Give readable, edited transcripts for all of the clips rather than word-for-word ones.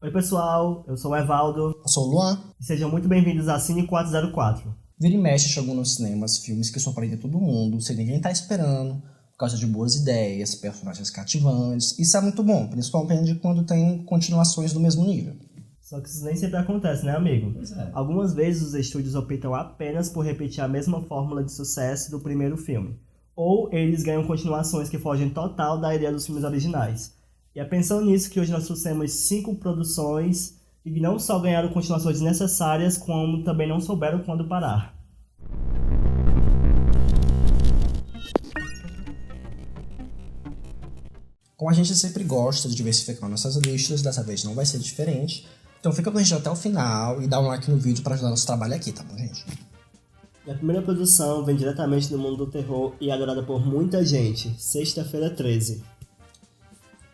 Oi pessoal, eu sou o Evaldo Eu sou o Luan. e sejam muito bem-vindos a Cine 404. Vira e mexe chegou nos cinemas filmes que surpreendem todo mundo, sem ninguém tá esperando, por causa de boas ideias, personagens cativantes. Isso é muito bom, principalmente quando tem continuações do mesmo nível. Só que isso nem sempre acontece, né, amigo? Pois é. Algumas vezes os estúdios optam apenas por repetir a mesma fórmula de sucesso do primeiro filme. Ou eles ganham continuações que fogem total da ideia dos filmes originais. E é pensando nisso que hoje nós trouxemos 5 produções que não só ganharam continuações desnecessárias, como também não souberam quando parar. Como a gente sempre gosta de diversificar nossas listas, dessa vez não vai ser diferente. Então fica com a gente até o final e dá um like no vídeo para ajudar nosso trabalho aqui, tá bom, gente? E a primeira produção vem diretamente do mundo do terror e é adorada por muita gente, Sexta-feira 13.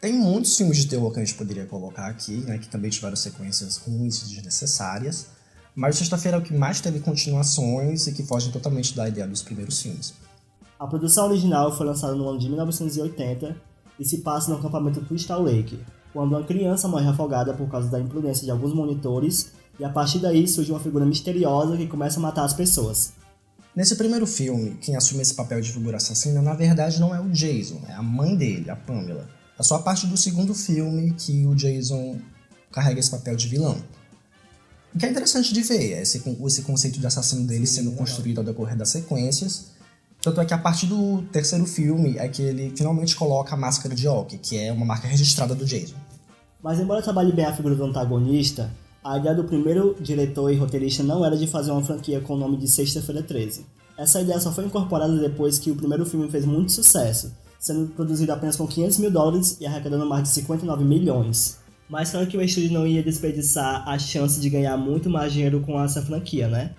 Tem muitos filmes de terror que a gente poderia colocar aqui, né, que também tiveram sequências ruins e desnecessárias, mas Sexta-feira é o que mais teve continuações e que fogem totalmente da ideia dos primeiros filmes. A produção original foi lançada no ano de 1980 e se passa no acampamento Crystal Lake, quando uma criança morre afogada por causa da imprudência de alguns monitores e a partir daí surge uma figura misteriosa que começa a matar as pessoas. Nesse primeiro filme, quem assume esse papel de figura assassina na verdade não é o Jason, é a mãe dele, a Pamela. É só a parte do segundo filme que o Jason carrega esse papel de vilão. O que é interessante de ver é esse conceito de assassino dele sendo construído ao decorrer das sequências. Tanto é que a partir do terceiro filme é que ele finalmente coloca a máscara de Ock, que é uma marca registrada do Jason. Mas embora trabalhe bem a figura do antagonista, a ideia do primeiro diretor e roteirista não era de fazer uma franquia com o nome de Sexta-feira 13. Essa ideia só foi incorporada depois que o primeiro filme fez muito sucesso, sendo produzido apenas com $500 mil e arrecadando mais de 59 milhões. Mas claro que o estúdio não ia desperdiçar a chance de ganhar muito mais dinheiro com essa franquia, né?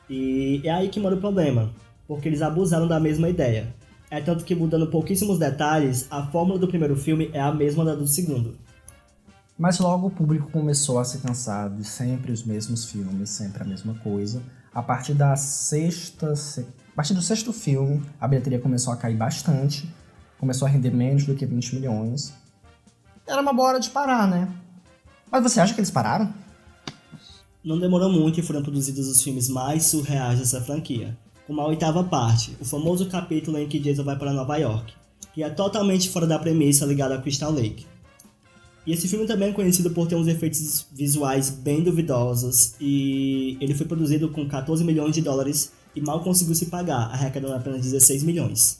E é aí que mora o problema, porque eles abusaram da mesma ideia. É tanto que, mudando pouquíssimos detalhes, a fórmula do primeiro filme é a mesma da do segundo. Mas logo o público começou a se cansar de sempre os mesmos filmes, sempre a mesma coisa. A partir do sexto filme, a bilheteria começou a cair bastante, começou a render menos do que 20 milhões. Era uma boa hora de parar, né? Mas você acha que eles pararam? Não demorou muito e foram produzidos os filmes mais surreais dessa franquia, como a 8ª parte, o famoso capítulo em que Jason vai para Nova York, que é totalmente fora da premissa ligada a Crystal Lake. E esse filme também é conhecido por ter uns efeitos visuais bem duvidosos, e ele foi produzido com $14 milhões e mal conseguiu se pagar, arrecadando apenas 16 milhões.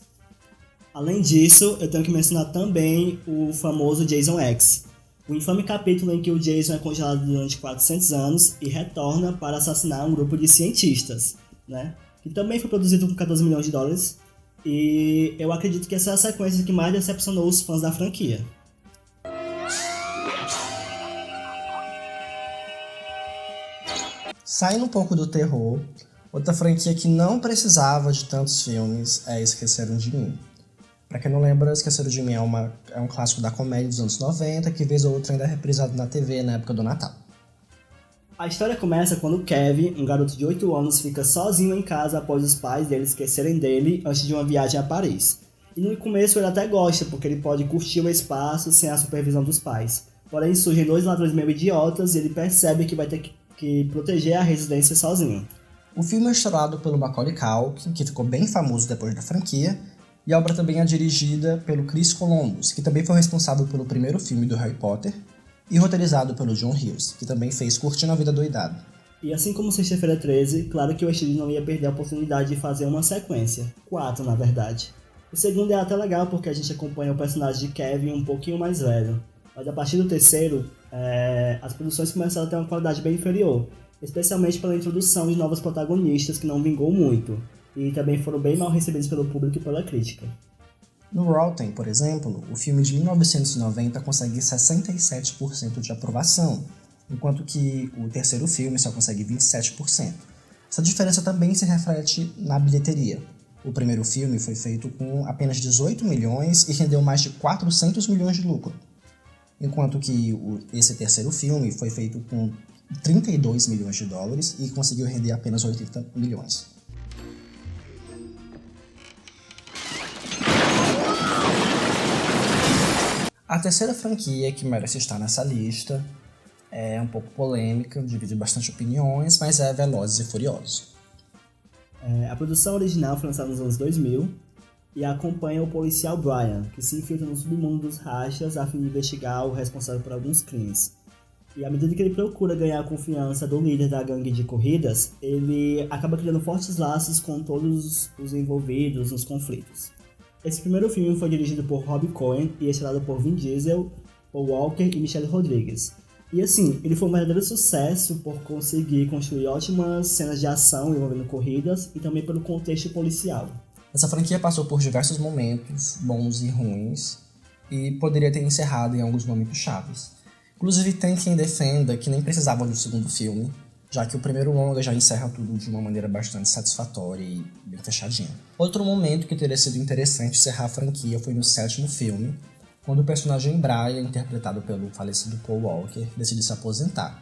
Além disso, eu tenho que mencionar também o famoso Jason X, o infame capítulo em que o Jason é congelado durante 400 anos e retorna para assassinar um grupo de cientistas, né? Que também foi produzido com $14 milhões, e eu acredito que essa é a sequência que mais decepcionou os fãs da franquia. Saindo um pouco do terror, outra franquia que não precisava de tantos filmes é Esqueceram de Mim. Pra quem não lembra, Esqueceram de Mim é um clássico da comédia dos anos 90, que vez ou outra ainda é reprisado na TV na época do Natal. A história começa quando Kevin, um garoto de 8 anos, fica sozinho em casa após os pais dele esquecerem dele antes de uma viagem a Paris. E no começo ele até gosta, porque ele pode curtir o espaço sem a supervisão dos pais. Porém surgem 2 ladrões meio idiotas e ele percebe que vai ter que proteger a residência sozinho. O filme é estrelado pelo Macaulay Culkin, que ficou bem famoso depois da franquia, e a obra também é dirigida pelo Chris Columbus, que também foi responsável pelo primeiro filme do Harry Potter, e roteirizado pelo John Hughes, que também fez Curtindo a Vida Doidado. E assim como Sexta-feira 13, claro que o estúdio não ia perder a oportunidade de fazer uma sequência, 4 na verdade. O segundo é até legal porque a gente acompanha o personagem de Kevin um pouquinho mais velho, mas a partir do terceiro, as produções começaram a ter uma qualidade bem inferior, especialmente pela introdução de novos protagonistas que não vingou muito, e também foram bem mal recebidos pelo público e pela crítica. No Rotten, por exemplo, o filme de 1990 consegue 67% de aprovação, enquanto que o terceiro filme só consegue 27%. Essa diferença também se reflete na bilheteria. O primeiro filme foi feito com apenas 18 milhões e rendeu mais de 400 milhões de lucro, enquanto que esse terceiro filme foi feito com 32 milhões de dólares e conseguiu render apenas 80 milhões. A terceira franquia que merece estar nessa lista É um pouco polêmica, divide bastante opiniões, mas é Velozes e Furiosos. A produção original foi lançada nos anos 2000 e acompanha o policial Brian, que se infiltra no submundo dos rachas a fim de investigar o responsável por alguns crimes. E à medida que ele procura ganhar a confiança do líder da gangue de corridas, ele acaba criando fortes laços com todos os envolvidos nos conflitos. Esse primeiro filme foi dirigido por Rob Cohen e estrelado por Vin Diesel, Paul Walker e Michelle Rodriguez. E assim, ele foi um verdadeiro sucesso por conseguir construir ótimas cenas de ação envolvendo corridas e também pelo contexto policial. Essa franquia passou por diversos momentos, bons e ruins, e poderia ter encerrado em alguns momentos chaves. Inclusive tem quem defenda que nem precisava do segundo filme, já que o primeiro longa já encerra tudo de uma maneira bastante satisfatória e bem fechadinha. Outro momento que teria sido interessante encerrar a franquia foi no 7º filme, quando o personagem Brian, interpretado pelo falecido Paul Walker, decide se aposentar.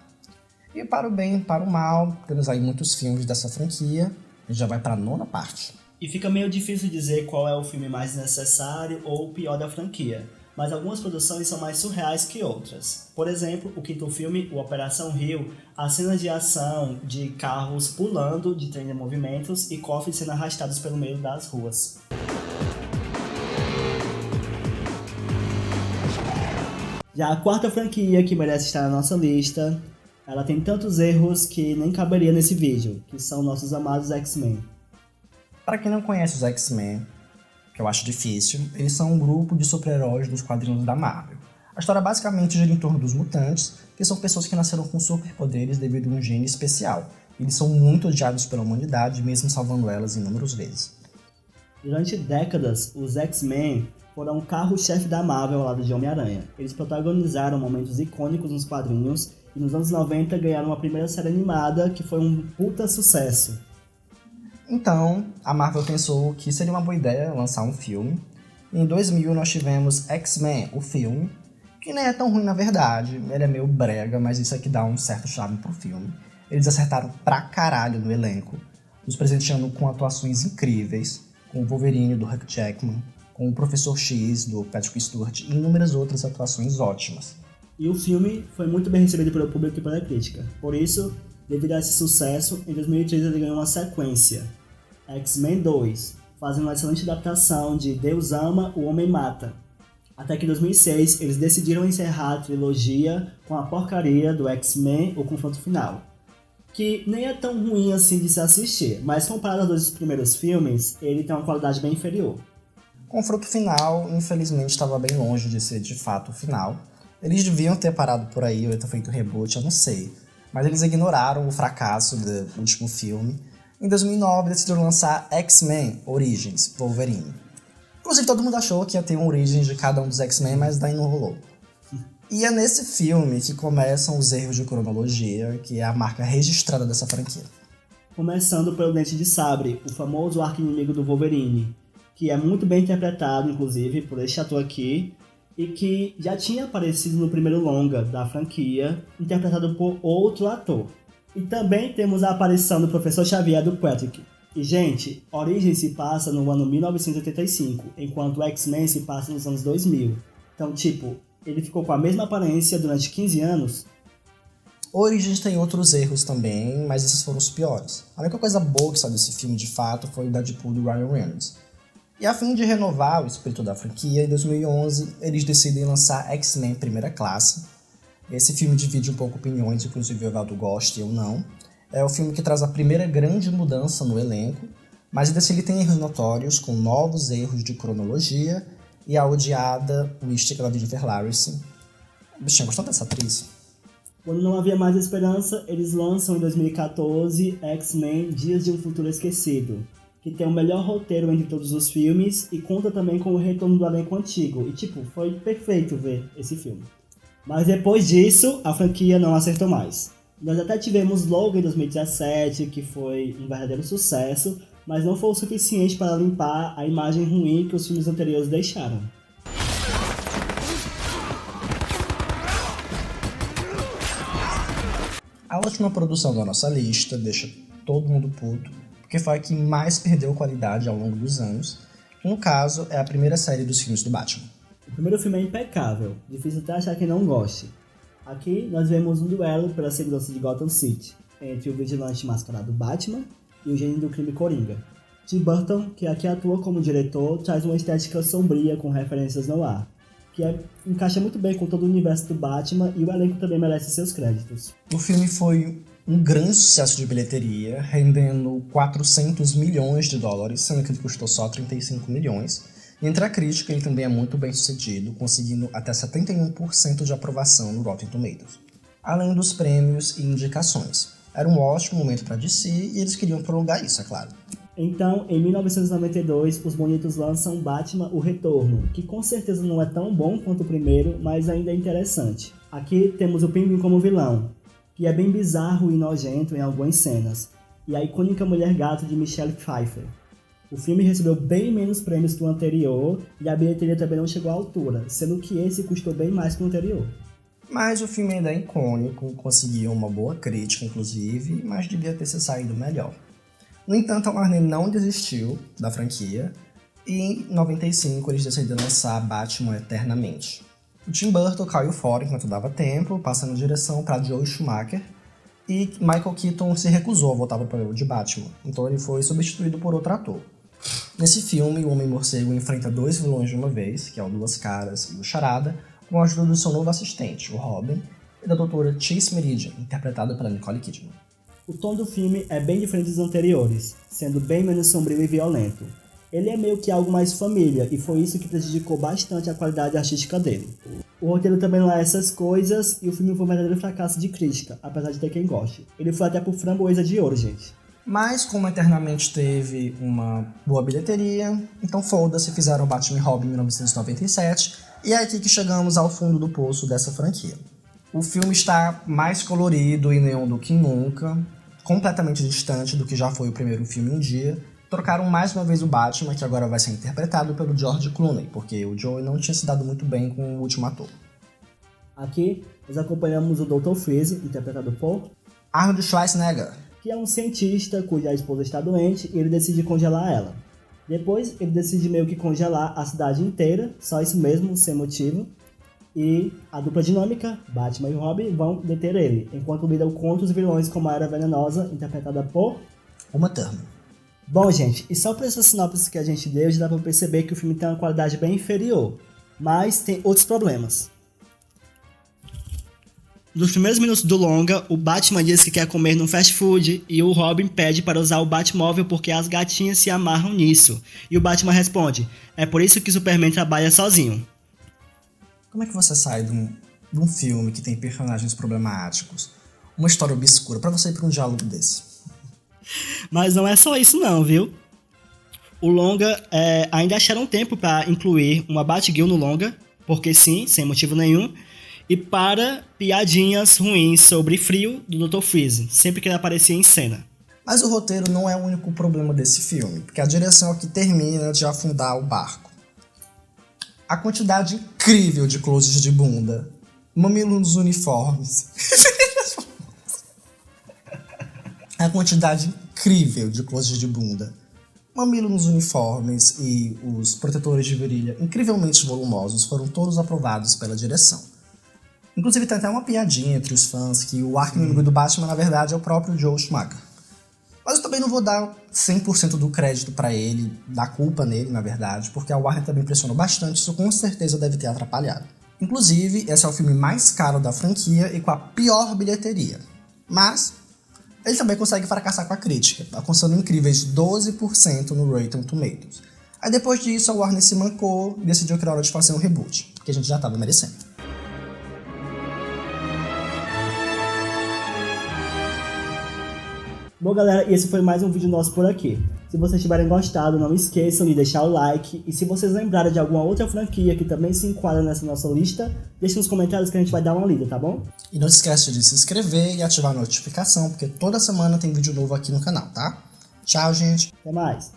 E para o bem e para o mal, temos aí muitos filmes dessa franquia, e já vai para a 9ª parte. E fica meio difícil dizer qual é o filme mais necessário ou o pior da franquia, mas algumas produções são mais surreais que outras. Por exemplo, o 5º filme, o Operação Rio, as cenas de ação de carros pulando de trem de movimentos e cofres sendo arrastados pelo meio das ruas. Já a 4ª franquia, que merece estar na nossa lista, ela tem tantos erros que nem caberia nesse vídeo, que são nossos amados X-Men. Para quem não conhece os X-Men, que eu acho difícil, eles são um grupo de super-heróis dos quadrinhos da Marvel. A história basicamente gira em torno dos mutantes, que são pessoas que nasceram com superpoderes devido a um gene especial. Eles são muito odiados pela humanidade, mesmo salvando elas inúmeras vezes. Durante décadas, os X-Men foram o carro-chefe da Marvel ao lado de Homem-Aranha. Eles protagonizaram momentos icônicos nos quadrinhos e nos anos 90 ganharam uma primeira série animada que foi um puta sucesso. Então, a Marvel pensou que seria uma boa ideia lançar um filme. Em 2000 nós tivemos X-Men, o filme, que nem é tão ruim na verdade, ele é meio brega, mas isso aqui dá um certo charme pro filme. Eles acertaram pra caralho no elenco, nos presenteando com atuações incríveis, com o Wolverine do Hugh Jackman, com o Professor X do Patrick Stewart e inúmeras outras atuações ótimas. E o filme foi muito bem recebido pelo público e pela crítica. Por isso, devido a esse sucesso, em 2013 ele ganhou uma sequência, X-Men 2, fazendo uma excelente adaptação de Deus Ama, o Homem Mata. Até que em 2006 eles decidiram encerrar a trilogia com a porcaria do X-Men, o Confronto Final, que nem é tão ruim assim de se assistir, mas comparado aos dois primeiros filmes, ele tem uma qualidade bem inferior. Confronto Final, infelizmente, estava bem longe de ser de fato o final. Eles deviam ter parado por aí ou ter feito reboot, eu não sei. Mas eles ignoraram o fracasso do último filme. Em 2009, decidiram lançar X-Men Origins Wolverine. Inclusive, todo mundo achou que ia ter um Origins de cada um dos X-Men, mas daí não rolou. E é nesse filme que começam os erros de cronologia, que é a marca registrada dessa franquia. Começando pelo Dente de Sabre, o famoso arqui-inimigo do Wolverine, que é muito bem interpretado, inclusive, por este ator aqui, e que já tinha aparecido no primeiro longa da franquia, interpretado por outro ator. E também temos a aparição do Professor Xavier do Patrick. E, gente, Origins se passa no ano 1985, enquanto o X-Men se passa nos anos 2000. Então, tipo, ele ficou com a mesma aparência durante 15 anos. Origins tem outros erros também, mas esses foram os piores. A única coisa boa que saiu desse filme, de fato, foi o Deadpool do Ryan Reynolds. E a fim de renovar o espírito da franquia, em 2011, eles decidem lançar X-Men Primeira Classe. Esse filme divide um pouco opiniões, inclusive o Evaldo gosta e eu não. É o filme que traz a primeira grande mudança no elenco, mas desse ele tem erros notórios, com novos erros de cronologia e a odiada mística da Jennifer Lawrence. Bichinha, gostou dessa atriz? Quando não havia mais esperança, eles lançam em 2014 X-Men Dias de um Futuro Esquecido, que tem o melhor roteiro entre todos os filmes e conta também com o retorno do elenco antigo. E tipo, foi perfeito ver esse filme. Mas depois disso, a franquia não acertou mais. Nós até tivemos Logan em 2017, que foi um verdadeiro sucesso, mas não foi o suficiente para limpar a imagem ruim que os filmes anteriores deixaram. A última produção da nossa lista deixa todo mundo puto, porque foi a que mais perdeu qualidade ao longo dos anos, que no caso é a primeira série dos filmes do Batman. O primeiro filme é impecável, difícil até achar quem não goste. Aqui nós vemos um duelo pela segurança de Gotham City entre o vigilante mascarado Batman e o gênio do crime Coringa. Tim Burton, que aqui atua como diretor, traz uma estética sombria com referências no ar, que encaixa muito bem com todo o universo do Batman, e o elenco também merece seus créditos. O filme foi um grande sucesso de bilheteria, rendendo 400 milhões de dólares, sendo que ele custou só 35 milhões. E entre a crítica, ele também é muito bem sucedido, conseguindo até 71% de aprovação no Rotten Tomatoes, além dos prêmios e indicações. Era um ótimo momento para DC e eles queriam prolongar isso, é claro. Então, em 1992, os bonitos lançam Batman: O Retorno, que com certeza não é tão bom quanto o primeiro, mas ainda é interessante. Aqui temos o Pinguim como vilão, que é bem bizarro e nojento em algumas cenas, e a icônica Mulher Gato de Michelle Pfeiffer. O filme recebeu bem menos prêmios que o anterior, e a bilheteria também não chegou à altura, sendo que esse custou bem mais que o anterior. Mas o filme ainda é icônico, conseguiu uma boa crítica inclusive, mas devia ter se saído melhor. No entanto, a Warner não desistiu da franquia, e em 95 eles decidiram lançar Batman Eternamente. O Tim Burton caiu fora enquanto dava tempo, passando direção para Joel Schumacher, e Michael Keaton se recusou a voltar para o papel de Batman, então ele foi substituído por outro ator. Nesse filme, o Homem-Morcego enfrenta dois vilões de uma vez, que é o Duas Caras e o Charada, com a ajuda do seu novo assistente, o Robin, e da doutora Chase Meridian, interpretada pela Nicole Kidman. O tom do filme é bem diferente dos anteriores, sendo bem menos sombrio e violento. Ele é meio que algo mais família, e foi isso que prejudicou bastante a qualidade artística dele. O roteiro também não é essas coisas, e o filme foi um verdadeiro fracasso de crítica, apesar de ter quem goste. Ele foi até por Framboesa de Ouro, gente. Mas como Eternamente teve uma boa bilheteria, então foda-se, fizeram Batman e Robin em 1997, e é aqui que chegamos ao fundo do poço dessa franquia. O filme está mais colorido e neon do que nunca, completamente distante do que já foi o primeiro filme um dia. Trocaram mais uma vez o Batman, que agora vai ser interpretado pelo George Clooney, porque o Joey não tinha se dado muito bem com o último ator. Aqui, nós acompanhamos o Dr. Freeze, interpretado por Arnold Schwarzenegger, que é um cientista cuja esposa está doente e ele decide congelar ela. Depois, ele decide meio que congelar a cidade inteira, só isso mesmo, sem motivo. E a dupla dinâmica, Batman e Robin, vão deter ele, enquanto lidam contra os vilões como a Era Venenosa, interpretada por Uma Thurman. Bom, gente, e só por essa sinopse que a gente deu, já dá pra perceber que o filme tem uma qualidade bem inferior, mas tem outros problemas. Nos primeiros minutos do longa, o Batman diz que quer comer num fast food e o Robin pede para usar o Batmóvel porque as gatinhas se amarram nisso. E o Batman responde: é por isso que Superman trabalha sozinho. Como é que você sai de um filme que tem personagens problemáticos, uma história obscura, pra você ir pra um diálogo desse? Mas não é só isso não, viu? O longa ainda acharam tempo para incluir uma Batgirl no longa, porque sim, sem motivo nenhum, e para piadinhas ruins sobre frio do Dr. Freeze, sempre que ele aparecia em cena. Mas o roteiro não é o único problema desse filme, porque a direção é o que termina de afundar o barco. A quantidade incrível de closes de bunda, mamilo nos uniformes. A quantidade incrível de closes de bunda, mamilo nos uniformes e os protetores de virilha incrivelmente volumosos foram todos aprovados pela direção. Inclusive tem até uma piadinha entre os fãs que o arqui-inimigo do Batman na verdade é o próprio Joel Schumacher. Mas eu também não vou dar 100% do crédito pra ele, da culpa nele na verdade, porque a Warner também pressionou bastante, isso com certeza deve ter atrapalhado. Inclusive, esse é o filme mais caro da franquia e com a pior bilheteria. Mas ele também consegue fracassar com a crítica, alcançando incríveis 12% no Rotten Tomatoes. Aí depois disso a Warner se mancou e decidiu que era hora de fazer um reboot, que a gente já estava merecendo. Bom, galera, esse foi mais um vídeo nosso por aqui. Se vocês tiverem gostado, não esqueçam de deixar o like. E se vocês lembrarem de alguma outra franquia que também se enquadra nessa nossa lista, deixe nos comentários que a gente vai dar uma lida, tá bom? E não esquece de se inscrever e ativar a notificação, porque toda semana tem vídeo novo aqui no canal, tá? Tchau, gente! Até mais!